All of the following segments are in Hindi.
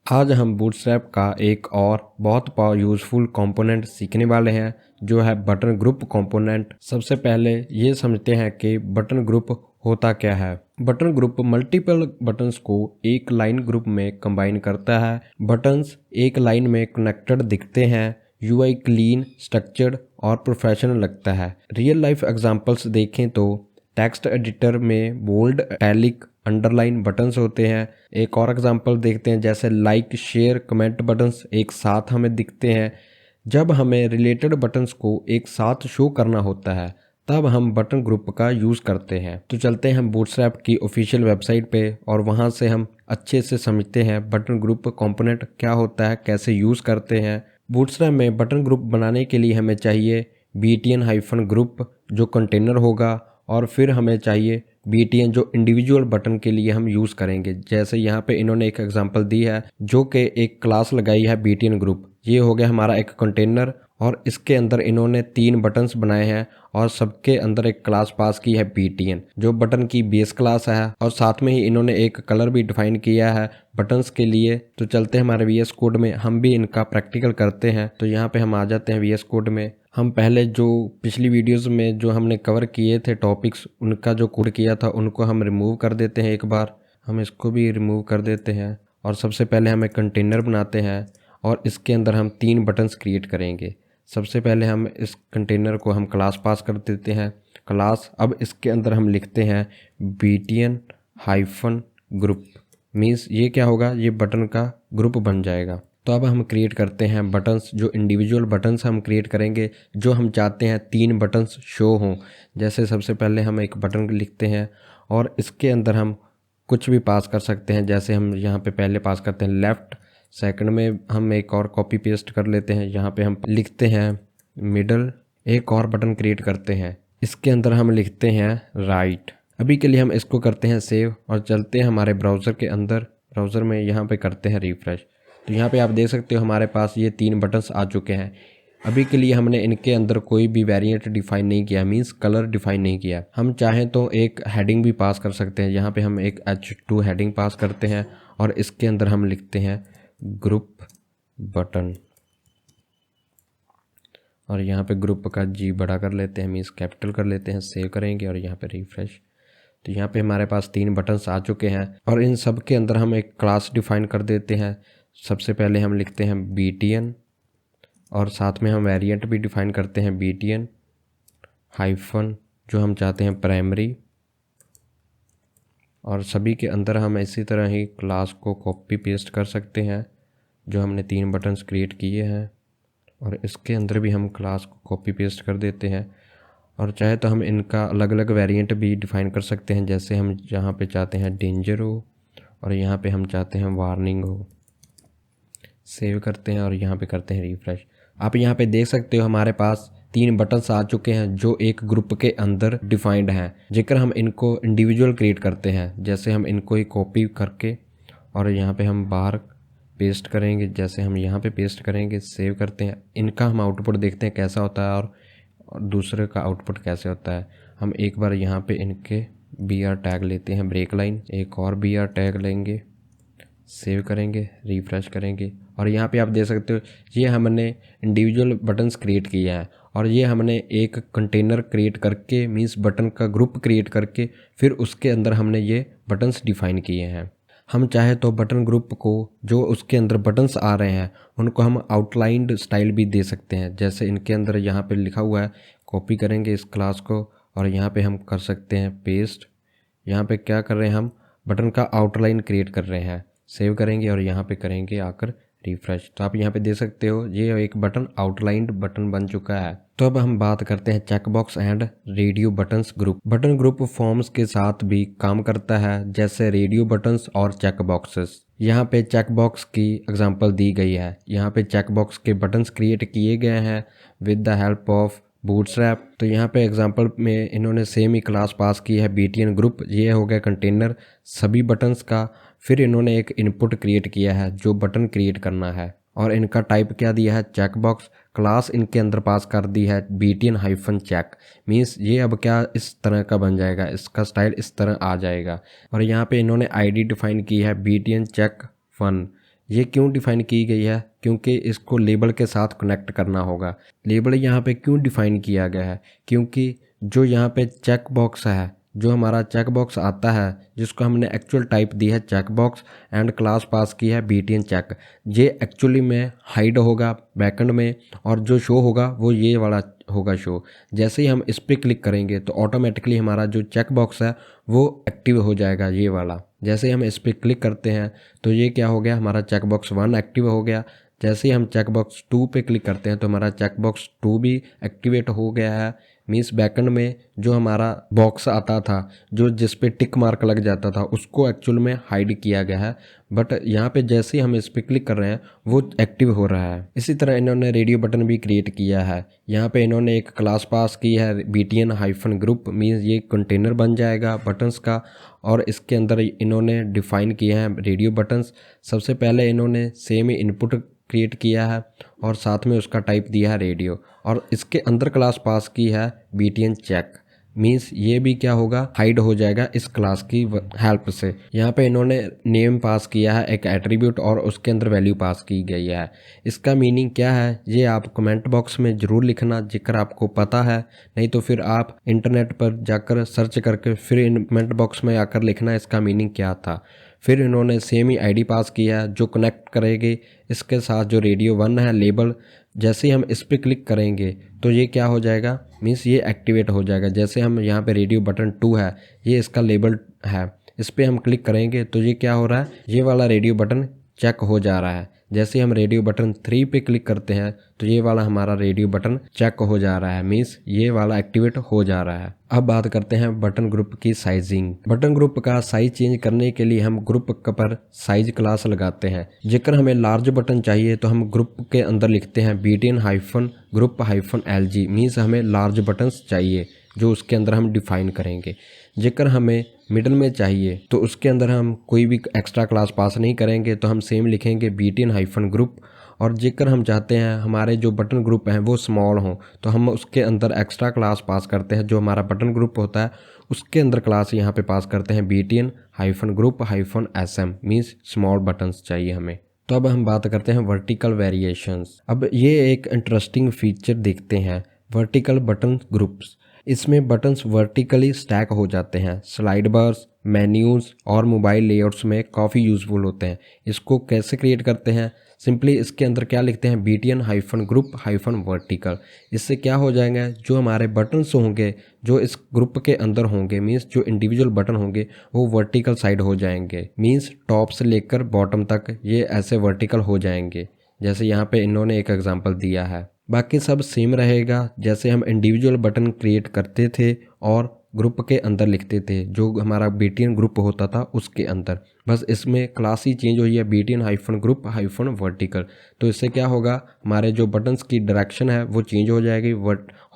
आज हम बूटस्ट्रैप का एक और बहुत यूज़फुल कंपोनेंट सीखने वाले हैं जो है बटन ग्रुप कंपोनेंट। सबसे पहले ये समझते हैं कि बटन ग्रुप होता क्या है। बटन ग्रुप मल्टीपल बटन्स को एक लाइन ग्रुप में कंबाइन करता है। बटन्स एक लाइन में कनेक्टेड दिखते हैं। यूआई क्लीन, स्ट्रक्चर्ड और प्रोफेशनल लगता है। रियल लाइफ एग्जांपल्स देखें तो टेक्स्ट एडिटर में बोल्ड, इटैलिक, अंडरलाइन बटन्स होते हैं। एक और एग्जांपल देखते हैं, जैसे लाइक, शेयर, कमेंट बटन्स एक साथ हमें दिखते हैं। जब हमें रिलेटेड बटन्स को एक साथ शो करना होता है तब हम बटन ग्रुप का यूज़ करते हैं। तो चलते हैं हम बूटस्ट्रैप की ऑफिशियल वेबसाइट पे और वहाँ से हम अच्छे से समझते हैं बटन ग्रुप कंपोनेंट क्या होता है, कैसे यूज़ करते हैं। बूटस्ट्रैप में बटन ग्रुप बनाने के लिए हमें चाहिए btn-ग्रुप जो कंटेनर होगा, और फिर हमें चाहिए btn जो इंडिविजुअल बटन के लिए हम यूज़ करेंगे। जैसे यहाँ पे इन्होंने एक एग्जांपल दी है जो कि एक क्लास लगाई है btn ग्रुप। ये हो गया हमारा एक कंटेनर और इसके अंदर इन्होंने 3 बटन्स बनाए हैं और सबके अंदर एक क्लास पास की है btn जो बटन की बेस क्लास है, और साथ में ही इन्होंने एक कलर भी डिफाइन किया है बटन्स के लिए। तो चलते हैं हमारे VS कोड में, हम भी इनका प्रैक्टिकल करते हैं। तो यहाँ पे हम आ जाते हैं VS कोड में। हम पहले जो पिछली वीडियोस में जो हमने कवर किए थे टॉपिक्स, उनका जो कोड किया था उनको हम रिमूव कर देते हैं। एक बार हम इसको भी रिमूव कर देते हैं और सबसे पहले हम एक कंटेनर बनाते हैं और इसके अंदर हम 3 बटन्स क्रिएट करेंगे। सबसे पहले हम इस कंटेनर को हम क्लास पास कर देते हैं, क्लास। अब इसके अंदर हम लिखते हैं btn-ग्रुप, मीन्स ये क्या होगा, ये बटन का ग्रुप बन जाएगा। तो अब हम क्रिएट करते हैं बटन्स, जो इंडिविजुअल बटन्स हम क्रिएट करेंगे जो हम चाहते हैं 3 बटन्स शो हों। जैसे सबसे पहले हम एक बटन लिखते हैं और इसके अंदर हम कुछ भी पास कर सकते हैं। जैसे हम यहाँ पे पहले पास करते हैं लेफ़्ट, सेकंड में हम एक और कॉपी पेस्ट कर लेते हैं, यहाँ पे हम लिखते हैं मिडल। एक और बटन क्रिएट करते हैं, इसके अंदर हम लिखते हैं राइट। अभी के लिए हम इसको करते हैं सेव और चलते हैं हमारे ब्राउज़र के अंदर। ब्राउज़र में यहाँ पे करते हैं रिफ्रेश। तो यहाँ पे आप देख सकते हो हमारे पास ये 3 बटन्स आ चुके हैं। अभी के लिए हमने इनके अंदर कोई भी वेरिएंट डिफाइन नहीं किया, मींस कलर डिफाइन नहीं किया। हम चाहें तो एक हेडिंग भी पास कर सकते हैं। यहाँ पे हम एक H2 हेडिंग पास करते हैं और इसके अंदर हम लिखते हैं ग्रुप बटन, और यहाँ पे ग्रुप का G बड़ा कर लेते हैं, मीन्स कैपिटल कर लेते हैं। सेव करेंगे और यहाँ पे रिफ्रेश। तो यहाँ पे हमारे पास 3 बटन्स आ चुके हैं और इन सब के अंदर हम एक क्लास डिफाइन कर देते हैं। सबसे पहले हम लिखते हैं btn और साथ में हम वेरिएंट भी डिफाइन करते हैं btn हाइफन जो हम चाहते हैं प्राइमरी, और सभी के अंदर हम इसी तरह ही क्लास को कॉपी पेस्ट कर सकते हैं जो हमने 3 बटन्स क्रिएट किए हैं, और इसके अंदर भी हम क्लास को कॉपी पेस्ट कर देते हैं। और चाहे तो हम इनका अलग अलग वेरिएंट भी डिफाइन कर सकते हैं। जैसे हम यहाँ पे चाहते हैं डेंजर हो और यहाँ पे हम चाहते हैं वार्निंग हो। सेव करते हैं और यहाँ पे करते हैं रिफ्रेश। आप यहाँ पे देख सकते हो हमारे पास 3 बटन्स आ चुके हैं जो एक ग्रुप के अंदर डिफाइंड हैं। जेकर हम इनको इंडिविजुअल क्रिएट करते हैं, जैसे हम इनको ही कॉपी करके और यहाँ पे हम बाहर पेस्ट करेंगे। जैसे हम यहाँ पे पेस्ट करेंगे, सेव करते हैं। इनका हम आउटपुट देखते हैं कैसा होता है और दूसरे का आउटपुट कैसे होता है। हम एक बार यहाँ पे इनके BR टैग लेते हैं, ब्रेक लाइन, एक और BR टैग लेंगे, सेव करेंगे, रिफ्रेश करेंगे, और यहाँ पे आप देख सकते हो ये हमने इंडिविजुअल बटन्स क्रिएट किए हैं और ये हमने एक कंटेनर क्रिएट करके, मींस बटन का ग्रुप क्रिएट करके फिर उसके अंदर हमने ये बटन्स डिफाइन किए हैं। हम चाहे तो बटन ग्रुप को जो उसके अंदर बटन्स आ रहे हैं उनको हम आउटलाइंड स्टाइल भी दे सकते हैं। जैसे इनके अंदर यहाँ पे लिखा हुआ है, कॉपी करेंगे इस क्लास को और यहाँ पे हम कर सकते हैं पेस्ट। यहाँ पे क्या कर रहे हैं, हम बटन का आउटलाइन क्रिएट कर रहे हैं। सेव करेंगे और यहाँ पे करेंगे आकर रिफ्रेश। तो आप यहाँ पे देख सकते हो ये एक बटन आउटलाइंड बटन बन चुका है। तो अब हम बात करते हैं checkbox and radio buttons group. Button group forms के साथ भी काम करता है, जैसे रेडियो बटन्स और चेक बॉक्सेस। यहाँ पे चेक बॉक्स की एग्जांपल दी गई है। यहाँ पे चेक बॉक्स के बटन्स क्रिएट किए गए हैं with the help of bootstrap. तो यहाँ पे एग्जांपल में इन्होंने सेम ही क्लास पास की है btn ग्रुप। ये हो गया कंटेनर सभी बटन्स का। फिर इन्होंने एक इनपुट क्रिएट किया है जो बटन क्रिएट करना है, और इनका टाइप क्या दिया है, चेकबॉक्स। क्लास इनके अंदर पास कर दी है btn-check, मीन्स ये अब क्या इस तरह का बन जाएगा, इसका स्टाइल इस तरह आ जाएगा। और यहाँ पे इन्होंने आईडी डिफाइन की है btn-check1। ये क्यों डिफ़ाइन की गई है? क्योंकि इसको लेबल के साथ कनेक्ट करना होगा। लेबल यहाँ पे क्यों डिफ़ाइन किया गया है? क्योंकि जो यहाँ पे चेक बॉक्स है, जो हमारा चेक बॉक्स आता है जिसको हमने एक्चुअल टाइप दी है check box and class pass की है btn चेक, ये एक्चुअली में हाइड होगा बैकएंड में, और जो शो होगा वो ये वाला होगा शो। जैसे ही हम इस पर क्लिक करेंगे तो ऑटोमेटिकली हमारा जो चेक बॉक्स है वो एक्टिव हो जाएगा, ये वाला। जैसे ही हम इस पर क्लिक करते हैं तो ये क्या हो गया, हमारा चेक बॉक्स 1 एक्टिव हो गया। जैसे ही हम चेक बॉक्स 2 पे क्लिक करते हैं तो हमारा चेक बॉक्स 2 भी एक्टिवेट हो गया है। मीन्स बैकएंड में जो हमारा बॉक्स आता था, जो जिस पे टिक मार्क लग जाता था, उसको एक्चुअल में हाइड किया गया है। बट यहाँ पे जैसे ही हम इस पे क्लिक कर रहे हैं वो एक्टिव हो रहा है। इसी तरह इन्होंने रेडियो बटन भी क्रिएट किया है। यहाँ पे इन्होंने एक क्लास पास की है btn-group, मीन्स ये कंटेनर बन जाएगा बटन्स का, और इसके अंदर इन्होंने डिफ़ाइन किए हैं रेडियो बटन्स। सबसे पहले इन्होंने सेम इनपुट क्रिएट किया है और साथ में उसका टाइप दिया है रेडियो, और इसके अंदर क्लास पास की है btn चेक। मीन्स ये भी क्या होगा, हाइड हो जाएगा इस क्लास की हेल्प से। यहाँ पे इन्होंने नेम पास किया है एक एट्रीब्यूट, और उसके अंदर वैल्यू पास की गई है। इसका मीनिंग क्या है ये आप कमेंट बॉक्स में ज़रूर लिखना जिक्र आपको पता है, नहीं तो फिर आप इंटरनेट पर जाकर सर्च करके फिर इन कमेंट बॉक्स में आकर लिखना इसका मीनिंग क्या था। फिर इन्होंने सेम ही आईडी पास किया है जो कनेक्ट करेगी इसके साथ जो रेडियो 1 है लेबल। जैसे ही हम इस पर क्लिक करेंगे तो ये क्या हो जाएगा, मीन्स ये एक्टिवेट हो जाएगा। जैसे हम यहाँ पे रेडियो बटन 2 है, ये इसका लेबल है, इस पर हम क्लिक करेंगे तो ये क्या हो रहा है, ये वाला रेडियो बटन चेक हो जा रहा है। जैसे हम रेडियो बटन 3 पे क्लिक करते हैं तो ये वाला हमारा रेडियो बटन चेक हो जा रहा है, मीन्स ये वाला एक्टिवेट हो जा रहा है। अब बात करते हैं बटन ग्रुप की साइजिंग। बटन ग्रुप का साइज चेंज करने के लिए हम ग्रुप पर साइज क्लास लगाते हैं। जेकर हमें लार्ज बटन चाहिए तो हम ग्रुप के अंदर लिखते हैं btn-group-lg, मीन्स हमें लार्ज बटन्स चाहिए जो उसके अंदर हम डिफाइन करेंगे। जेकर हमें मिडल में चाहिए तो उसके अंदर हम कोई भी एक्स्ट्रा क्लास पास नहीं करेंगे, तो हम सेम लिखेंगे btn-group। और जेकर हम चाहते हैं हमारे जो बटन ग्रुप हैं वो स्मॉल हों तो हम उसके अंदर एक्स्ट्रा क्लास पास करते हैं। जो हमारा बटन ग्रुप होता है उसके अंदर क्लास यहाँ पे पास करते हैं btn-group-sm, मीन्स स्मॉल बटन्स चाहिए हमें। तो अब हम बात करते हैं वर्टिकल वेरिएशंस। अब ये एक इंटरेस्टिंग फीचर देखते हैं, वर्टिकल बटन ग्रुप्स। इसमें बटन्स वर्टिकली स्टैक हो जाते हैं। स्लाइड बार्स, मेन्यूज़ और मोबाइल लेआउट्स में काफ़ी यूज़फुल होते हैं। इसको कैसे क्रिएट करते हैं, सिंपली इसके अंदर क्या लिखते हैं, btn-group-vertical। इससे क्या हो जाएगा, जो हमारे बटन्स होंगे जो इस ग्रुप के अंदर होंगे, मीन्स जो इंडिविजुअल बटन होंगे वो वर्टिकल साइड हो जाएंगे, मीन्स टॉप से लेकर बॉटम तक ये ऐसे वर्टिकल हो जाएंगे। जैसे यहाँ पे इन्होंने एक एग्जांपल दिया है। बाकी सब सेम रहेगा जैसे हम इंडिविजुअल बटन क्रिएट करते थे और ग्रुप के अंदर लिखते थे, जो हमारा btn ग्रुप होता था उसके अंदर। बस इसमें क्लास ही चेंज हुई है btn-group-vertical। तो इससे क्या होगा, हमारे जो बटन्स की डायरेक्शन है वो चेंज हो जाएगी,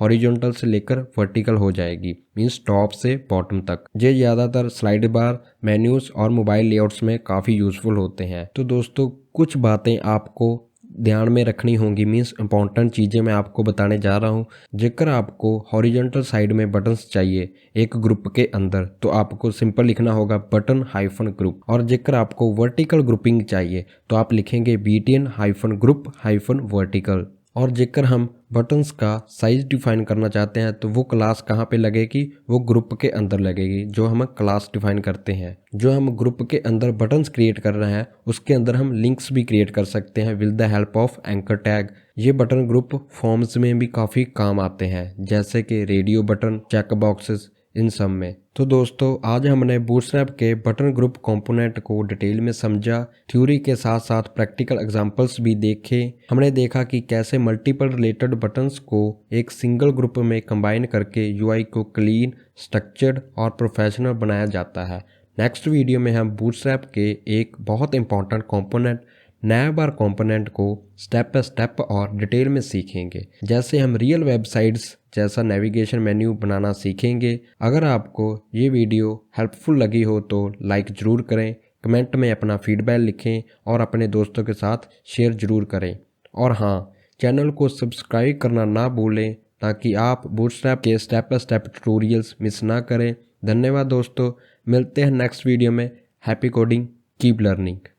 हॉरिजॉन्टल से लेकर वर्टिकल हो जाएगी, मीन्स टॉप से बॉटम तक। ये ज़्यादातर स्लाइड बार, मेन्यूज़ और मोबाइल लेआउट्स में काफ़ी यूज़फुल होते हैं। तो दोस्तों कुछ बातें आपको ध्यान में रखनी होंगी, मीन्स इंपॉर्टेंट चीज़ें मैं आपको बताने जा रहा हूँ। जेकर आपको हॉरिजॉन्टल साइड में बटन्स चाहिए एक ग्रुप के अंदर तो आपको सिंपल लिखना होगा btn-group, और जेकर आपको वर्टिकल ग्रुपिंग चाहिए तो आप लिखेंगे btn-group-vertical। और जेकर हम बटन्स का साइज डिफाइन करना चाहते हैं तो वो क्लास कहाँ पे लगेगी, वो ग्रुप के अंदर लगेगी जो हम क्लास डिफाइन करते हैं। जो हम ग्रुप के अंदर बटन्स क्रिएट कर रहे हैं उसके अंदर हम लिंक्स भी क्रिएट कर सकते हैं with the help of anchor tag. ये बटन ग्रुप फॉर्म्स में भी काफ़ी काम आते हैं, जैसे कि रेडियो बटन, चेक बॉक्सेस, इन सब में। तो दोस्तों आज हमने बूटस्ट्रैप के बटन ग्रुप कंपोनेंट को डिटेल में समझा, थ्योरी के साथ साथ प्रैक्टिकल एग्जांपल्स भी देखे। हमने देखा कि कैसे मल्टीपल रिलेटेड बटन्स को एक सिंगल ग्रुप में कंबाइन करके यूआई को क्लीन, स्ट्रक्चर्ड और प्रोफेशनल बनाया जाता है। नेक्स्ट वीडियो में हम बूटस्ट्रैप के एक बहुत इंपॉर्टेंट कंपोनेंट, नैवबार कंपोनेंट को स्टेप बाय स्टेप और डिटेल में सीखेंगे, जैसे हम रियल वेबसाइट्स जैसा नेविगेशन मेन्यू बनाना सीखेंगे। अगर आपको ये वीडियो हेल्पफुल लगी हो तो लाइक ज़रूर करें, कमेंट में अपना फीडबैक लिखें और अपने दोस्तों के साथ शेयर ज़रूर करें। और हाँ, चैनल को सब्सक्राइब करना ना भूलें ताकि आप बूटस्ट्रैप के step by step tutorials miss ना करें। धन्यवाद दोस्तों, मिलते हैं नेक्स्ट वीडियो में। Happy coding, keep learning.